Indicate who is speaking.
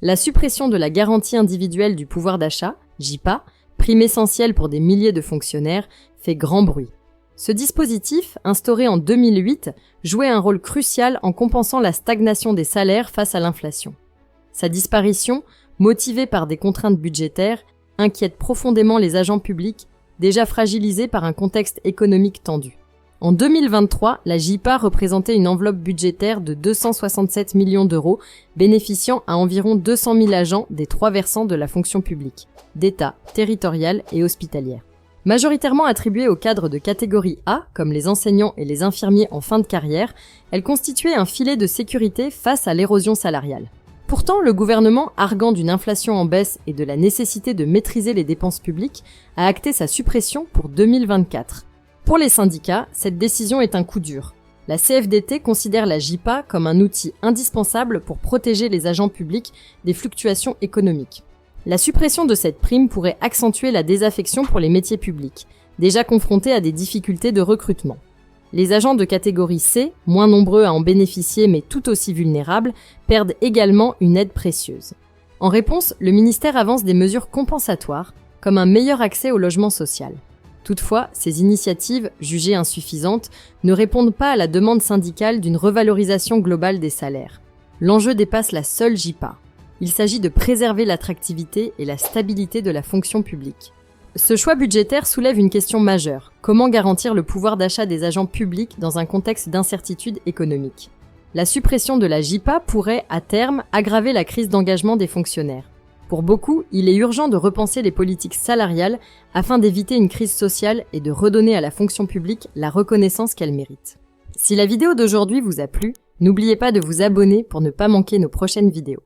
Speaker 1: La suppression de la garantie individuelle du pouvoir d'achat, JIPA, prime essentielle pour des milliers de fonctionnaires, fait grand bruit. Ce dispositif, instauré en 2008, jouait un rôle crucial en compensant la stagnation des salaires face à l'inflation. Sa disparition, motivée par des contraintes budgétaires, inquiète profondément les agents publics, déjà fragilisés par un contexte économique tendu. En 2023, la JIPA représentait une enveloppe budgétaire de 267 millions d'euros, bénéficiant à environ 200 000 agents des 3 versants de la fonction publique, d'État, territoriale et hospitalière. Majoritairement attribuée aux cadres de catégorie A, comme les enseignants et les infirmiers en fin de carrière, elle constituait un filet de sécurité face à l'érosion salariale. Pourtant, le gouvernement, arguant d'une inflation en baisse et de la nécessité de maîtriser les dépenses publiques, a acté sa suppression pour 2024. Pour les syndicats, cette décision est un coup dur. La CFDT considère la JIPA comme un outil indispensable pour protéger les agents publics des fluctuations économiques. La suppression de cette prime pourrait accentuer la désaffection pour les métiers publics, déjà confrontés à des difficultés de recrutement. Les agents de catégorie C, moins nombreux à en bénéficier mais tout aussi vulnérables, perdent également une aide précieuse. En réponse, le ministère avance des mesures compensatoires, comme un meilleur accès au logement social. Toutefois, ces initiatives, jugées insuffisantes, ne répondent pas à la demande syndicale d'une revalorisation globale des salaires. L'enjeu dépasse la seule JIPA. Il s'agit de préserver l'attractivité et la stabilité de la fonction publique. Ce choix budgétaire soulève une question majeure. Comment garantir le pouvoir d'achat des agents publics dans un contexte d'incertitude économique ? La suppression de la JIPA pourrait, à terme, aggraver la crise d'engagement des fonctionnaires. Pour beaucoup, il est urgent de repenser les politiques salariales afin d'éviter une crise sociale et de redonner à la fonction publique la reconnaissance qu'elle mérite. Si la vidéo d'aujourd'hui vous a plu, n'oubliez pas de vous abonner pour ne pas manquer nos prochaines vidéos.